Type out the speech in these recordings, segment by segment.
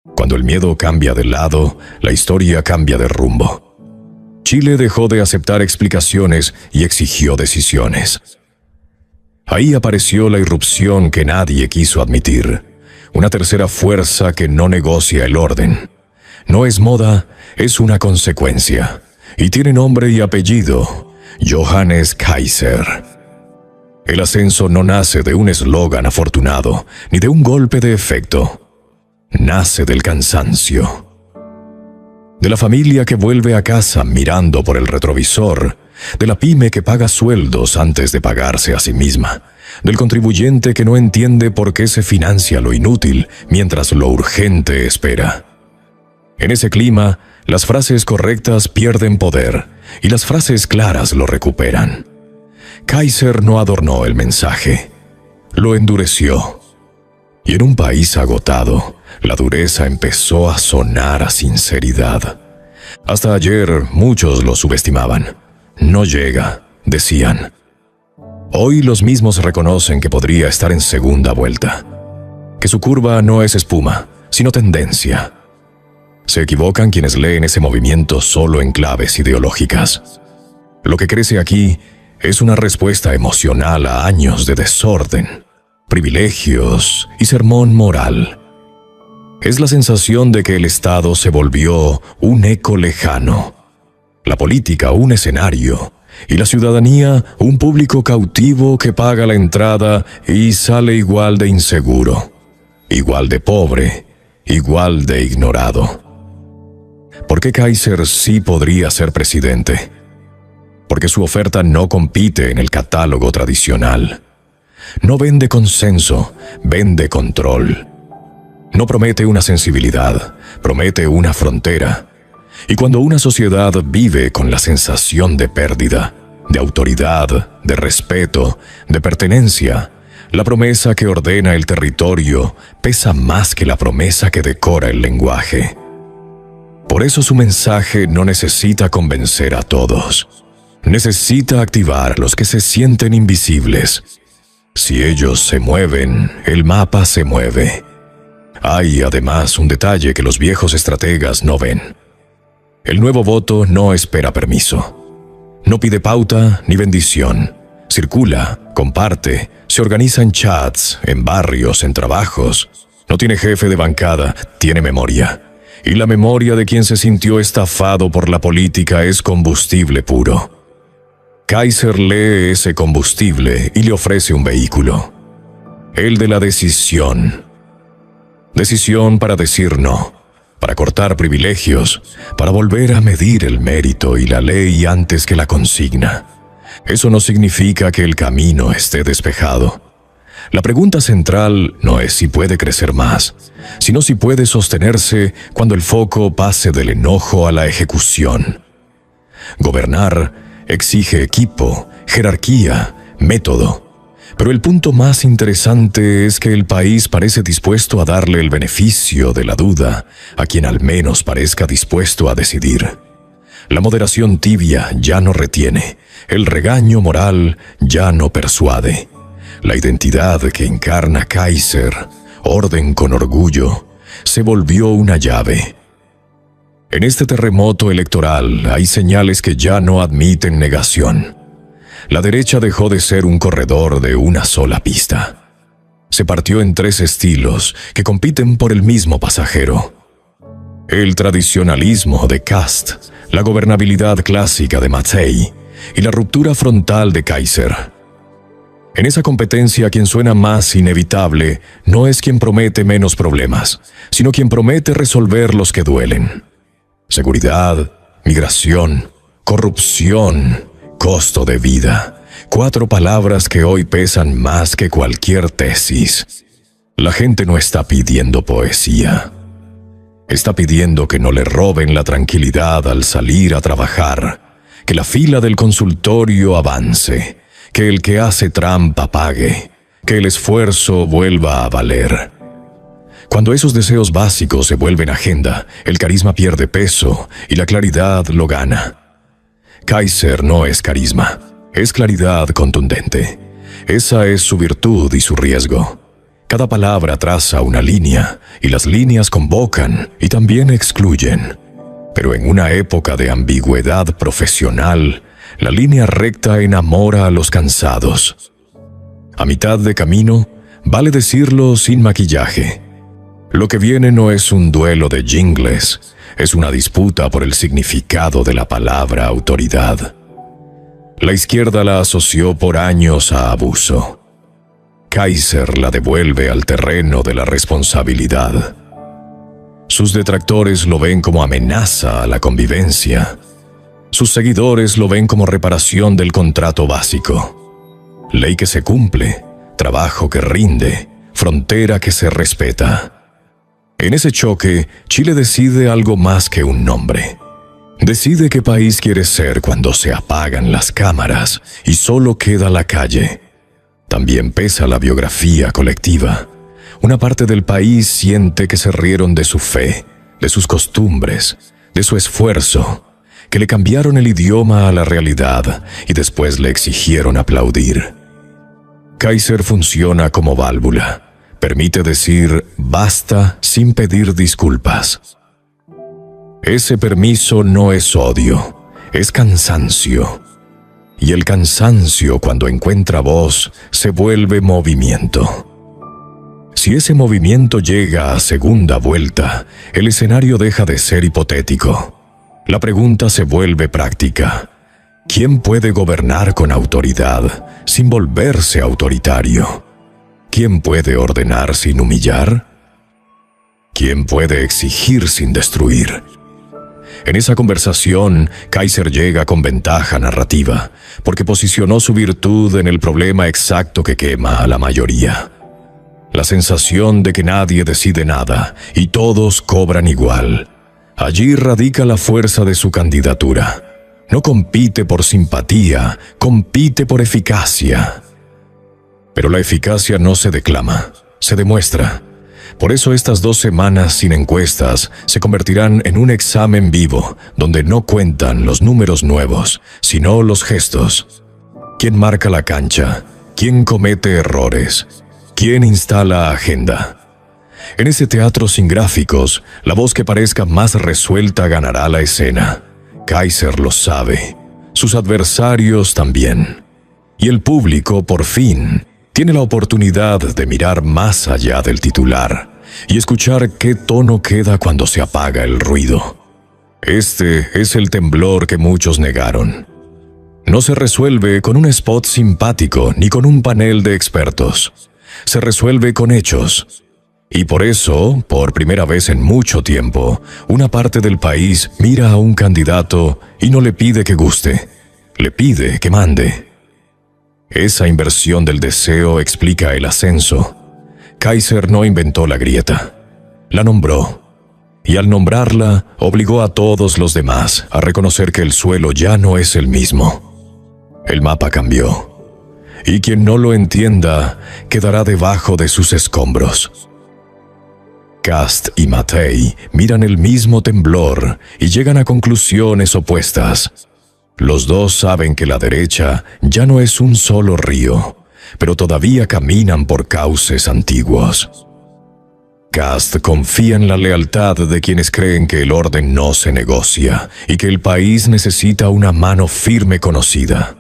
Cuando el miedo cambia de lado, la historia cambia de rumbo. Chile dejó de aceptar explicaciones y exigió decisiones. Ahí apareció la irrupción que nadie quiso admitir, una tercera fuerza que no negocia el orden. No es moda, es una consecuencia, y tiene nombre y apellido: Johannes Kaiser. El ascenso no nace de un eslogan afortunado, ni de un golpe de efecto. Nace del cansancio. De la familia que vuelve a casa mirando por el retrovisor, de la pyme que paga sueldos antes de pagarse a sí misma, del contribuyente que no entiende por qué se financia lo inútil mientras lo urgente espera. En ese clima, las frases correctas pierden poder y las frases claras lo recuperan. Kaiser no adornó el mensaje, lo endureció. Y en un país agotado, la dureza empezó a sonar a sinceridad. Hasta ayer muchos lo subestimaban. No llega, decían. Hoy los mismos reconocen que podría estar en segunda vuelta, que su curva no es espuma, sino tendencia. Se equivocan quienes leen ese movimiento solo en claves ideológicas. Lo que crece aquí es una respuesta emocional a años de desorden, privilegios y sermón moral. Es la sensación de que el Estado se volvió un eco lejano, la política un escenario y la ciudadanía un público cautivo que paga la entrada y sale igual de inseguro, igual de pobre, igual de ignorado. ¿Por qué Kaiser sí podría ser presidente? Porque su oferta no compite en el catálogo tradicional. No vende consenso, vende control. No promete una sensibilidad, promete una frontera. Y cuando una sociedad vive con la sensación de pérdida, de autoridad, de respeto, de pertenencia, la promesa que ordena el territorio pesa más que la promesa que decora el lenguaje. Por eso su mensaje no necesita convencer a todos. Necesita activar a los que se sienten invisibles. Si ellos se mueven, el mapa se mueve. Hay además un detalle que los viejos estrategas no ven. El nuevo voto no espera permiso. No pide pauta ni bendición. Circula, comparte, se organiza en chats, en barrios, en trabajos. No tiene jefe de bancada, tiene memoria. Y la memoria de quien se sintió estafado por la política es combustible puro. Kaiser lee ese combustible y le ofrece un vehículo. El de la decisión. Decisión para decir no, para cortar privilegios, para volver a medir el mérito y la ley antes que la consigna. Eso no significa que el camino esté despejado. La pregunta central no es si puede crecer más, sino si puede sostenerse cuando el foco pase del enojo a la ejecución. Gobernar exige equipo, jerarquía, método. Pero el punto más interesante es que el país parece dispuesto a darle el beneficio de la duda a quien al menos parezca dispuesto a decidir. La moderación tibia ya no retiene, el regaño moral ya no persuade. La identidad que encarna Kaiser, orden con orgullo, se volvió una llave. En este terremoto electoral hay señales que ya no admiten negación. La derecha dejó de ser un corredor de una sola pista. Se partió en tres estilos que compiten por el mismo pasajero. El tradicionalismo de Kast, la gobernabilidad clásica de Mattei y la ruptura frontal de Kaiser. En esa competencia quien suena más inevitable no es quien promete menos problemas, sino quien promete resolver los que duelen. Seguridad, migración, corrupción, costo de vida. 4 palabras que hoy pesan más que cualquier tesis. La gente no está pidiendo poesía. Está pidiendo que no le roben la tranquilidad al salir a trabajar, que la fila del consultorio avance, que el que hace trampa pague, que el esfuerzo vuelva a valer. Cuando esos deseos básicos se vuelven agenda, el carisma pierde peso y la claridad lo gana. Kaiser no es carisma, es claridad contundente. Esa es su virtud y su riesgo. Cada palabra traza una línea, y las líneas convocan y también excluyen. Pero en una época de ambigüedad profesional, la línea recta enamora a los cansados. A mitad de camino, vale decirlo sin maquillaje. Lo que viene no es un duelo de jingles, es una disputa por el significado de la palabra autoridad. La izquierda la asoció por años a abuso. Kaiser la devuelve al terreno de la responsabilidad. Sus detractores lo ven como amenaza a la convivencia. Sus seguidores lo ven como reparación del contrato básico. Ley que se cumple, trabajo que rinde, frontera que se respeta. En ese choque, Chile decide algo más que un nombre. Decide qué país quiere ser cuando se apagan las cámaras y solo queda la calle. También pesa la biografía colectiva. Una parte del país siente que se rieron de su fe, de sus costumbres, de su esfuerzo, que le cambiaron el idioma a la realidad y después le exigieron aplaudir. Kaiser funciona como válvula. Permite decir basta sin pedir disculpas. Ese permiso no es odio, es cansancio. Y el cansancio, cuando encuentra voz, se vuelve movimiento. Si ese movimiento llega a segunda vuelta, el escenario deja de ser hipotético. La pregunta se vuelve práctica. ¿Quién puede gobernar con autoridad sin volverse autoritario? ¿Quién puede ordenar sin humillar? ¿Quién puede exigir sin destruir? En esa conversación, Kaiser llega con ventaja narrativa, porque posicionó su virtud en el problema exacto que quema a la mayoría. La sensación de que nadie decide nada y todos cobran igual. Allí radica la fuerza de su candidatura. No compite por simpatía, compite por eficacia. Pero la eficacia no se declama, se demuestra. Por eso estas 2 semanas sin encuestas se convertirán en un examen vivo, donde no cuentan los números nuevos, sino los gestos. ¿Quién marca la cancha? ¿Quién comete errores? ¿Quién instala agenda? En ese teatro sin gráficos, la voz que parezca más resuelta ganará la escena. Kaiser lo sabe, sus adversarios también. Y el público, por fin, tiene la oportunidad de mirar más allá del titular y escuchar qué tono queda cuando se apaga el ruido. Este es el temblor que muchos negaron. No se resuelve con un spot simpático ni con un panel de expertos. Se resuelve con hechos. Y por eso, por primera vez en mucho tiempo, una parte del país mira a un candidato y no le pide que guste, le pide que mande. Esa inversión del deseo explica el ascenso. Kaiser no inventó la grieta, la nombró. Y al nombrarla, obligó a todos los demás a reconocer que el suelo ya no es el mismo. El mapa cambió. Y quien no lo entienda, quedará debajo de sus escombros. Kast y Matthei miran el mismo temblor y llegan a conclusiones opuestas. Los dos saben que la derecha ya no es un solo río, pero todavía caminan por cauces antiguos. Kast confía en la lealtad de quienes creen que el orden no se negocia y que el país necesita una mano firme conocida.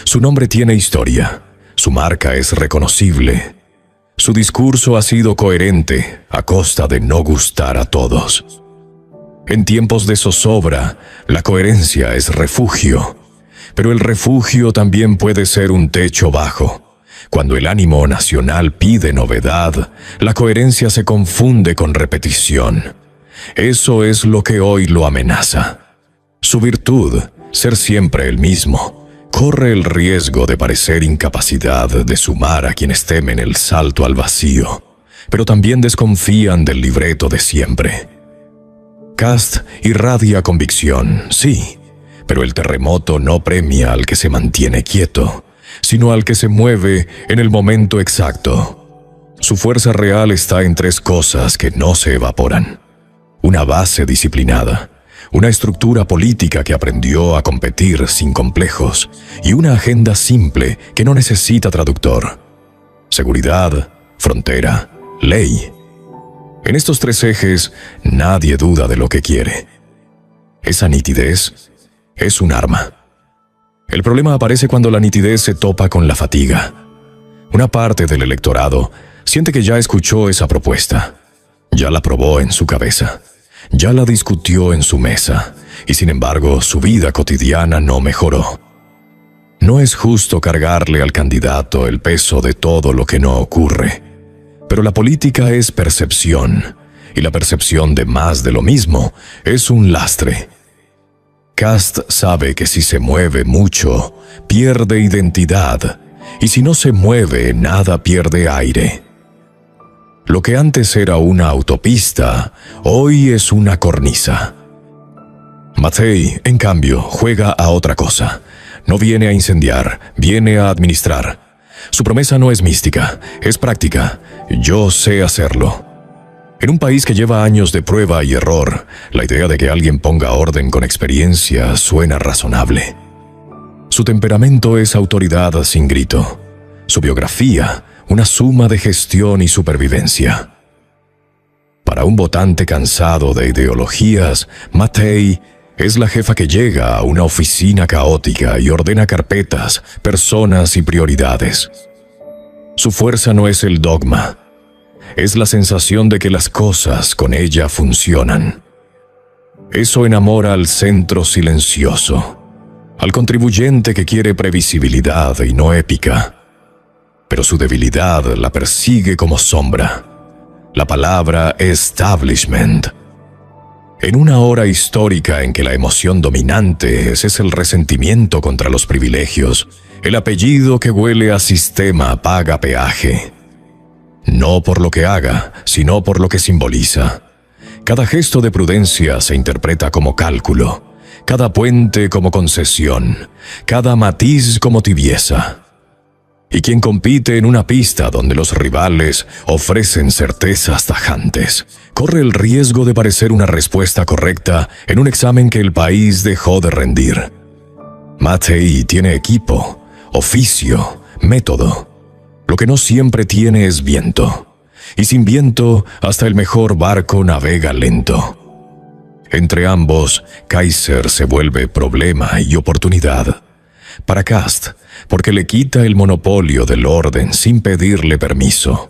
Su nombre tiene historia, su marca es reconocible. Su discurso ha sido coherente a costa de no gustar a todos. En tiempos de zozobra, la coherencia es refugio, pero el refugio también puede ser un techo bajo. Cuando el ánimo nacional pide novedad, la coherencia se confunde con repetición. Eso es lo que hoy lo amenaza. Su virtud, ser siempre el mismo, corre el riesgo de parecer incapacidad de sumar a quienes temen el salto al vacío, pero también desconfían del libreto de siempre. Kast irradia convicción, sí, pero el terremoto no premia al que se mantiene quieto, sino al que se mueve en el momento exacto. Su fuerza real está en 3 cosas que no se evaporan: una base disciplinada, una estructura política que aprendió a competir sin complejos y una agenda simple que no necesita traductor. Seguridad, frontera, ley. En estos tres ejes, nadie duda de lo que quiere. Esa nitidez es un arma. El problema aparece cuando la nitidez se topa con la fatiga. Una parte del electorado siente que ya escuchó esa propuesta, ya la probó en su cabeza, ya la discutió en su mesa, y sin embargo su vida cotidiana no mejoró. No es justo cargarle al candidato el peso de todo lo que no ocurre, pero la política es percepción, y la percepción de más de lo mismo es un lastre. Kast sabe que si se mueve mucho, pierde identidad, y si no se mueve, nada pierde aire. Lo que antes era una autopista, hoy es una cornisa. Matej, en cambio, juega a otra cosa. No viene a incendiar, viene a administrar. Su promesa no es mística, es práctica. Yo sé hacerlo. En un país que lleva años de prueba y error, la idea de que alguien ponga orden con experiencia suena razonable. Su temperamento es autoridad sin grito. Su biografía, una suma de gestión y supervivencia. Para un votante cansado de ideologías, Matej es la jefa que llega a una oficina caótica y ordena carpetas, personas y prioridades. Su fuerza no es el dogma, es la sensación de que las cosas con ella funcionan. Eso enamora al centro silencioso, al contribuyente que quiere previsibilidad y no épica. Pero su debilidad la persigue como sombra. La palabra establishment. En una hora histórica en que la emoción dominante es el resentimiento contra los privilegios, el apellido que huele a sistema paga peaje. No por lo que haga, sino por lo que simboliza. Cada gesto de prudencia se interpreta como cálculo, cada puente como concesión, cada matiz como tibieza. Y quien compite en una pista donde los rivales ofrecen certezas tajantes, corre el riesgo de parecer una respuesta correcta en un examen que el país dejó de rendir. Matej tiene equipo, oficio, método. Lo que no siempre tiene es viento. Y sin viento, hasta el mejor barco navega lento. Entre ambos, Kaiser se vuelve problema y oportunidad. Para Kast, porque le quita el monopolio del orden sin pedirle permiso.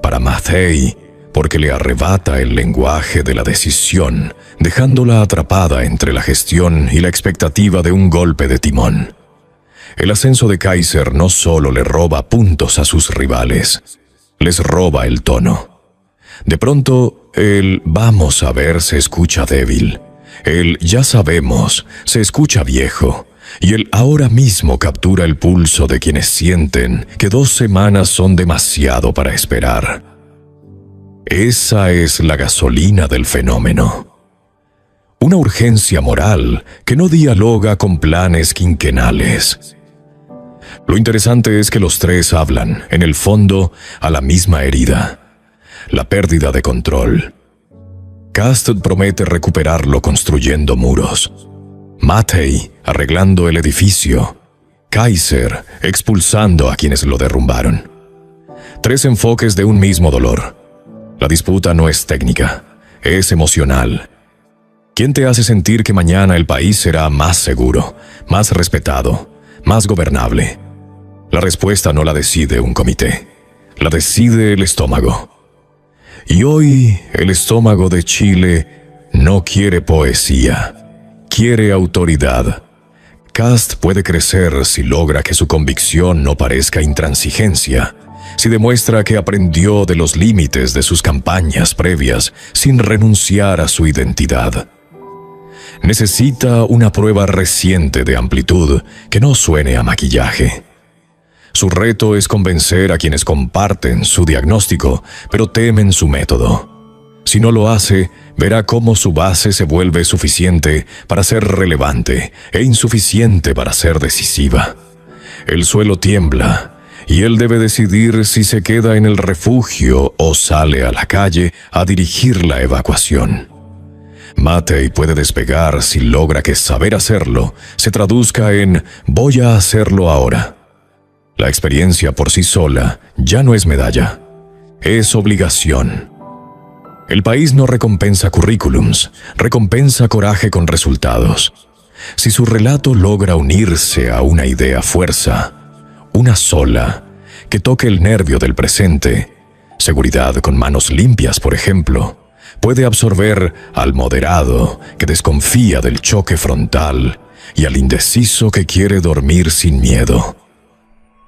Para Matej, porque le arrebata el lenguaje de la decisión, dejándola atrapada entre la gestión y la expectativa de un golpe de timón. El ascenso de Kaiser no solo le roba puntos a sus rivales, les roba el tono. De pronto, el vamos a ver se escucha débil, el ya sabemos se escucha viejo, y el ahora mismo captura el pulso de quienes sienten que 2 semanas son demasiado para esperar. Esa es la gasolina del fenómeno. Una urgencia moral que no dialoga con planes quinquenales. Lo interesante es que los tres hablan, en el fondo, a la misma herida: la pérdida de control. Kast promete recuperarlo construyendo muros. Matej arreglando el edificio. Kaiser expulsando a quienes lo derrumbaron. 3 enfoques de un mismo dolor. La disputa no es técnica, es emocional. ¿Quién te hace sentir que mañana el país será más seguro, más respetado, más gobernable? La respuesta no la decide un comité, la decide el estómago. Y hoy el estómago de Chile no quiere poesía, quiere autoridad. Kast puede crecer si logra que su convicción no parezca intransigencia, si demuestra que aprendió de los límites de sus campañas previas sin renunciar a su identidad. Necesita una prueba reciente de amplitud que no suene a maquillaje. Su reto es convencer a quienes comparten su diagnóstico, pero temen su método. Si no lo hace, verá cómo su base se vuelve suficiente para ser relevante e insuficiente para ser decisiva. El suelo tiembla, y él debe decidir si se queda en el refugio o sale a la calle a dirigir la evacuación. Matej puede despegar si logra que saber hacerlo se traduzca en voy a hacerlo ahora. La experiencia por sí sola ya no es medalla, es obligación. El país no recompensa currículums, recompensa coraje con resultados. Si su relato logra unirse a una idea fuerza, una sola, que toque el nervio del presente, seguridad con manos limpias, por ejemplo, puede absorber al moderado que desconfía del choque frontal y al indeciso que quiere dormir sin miedo.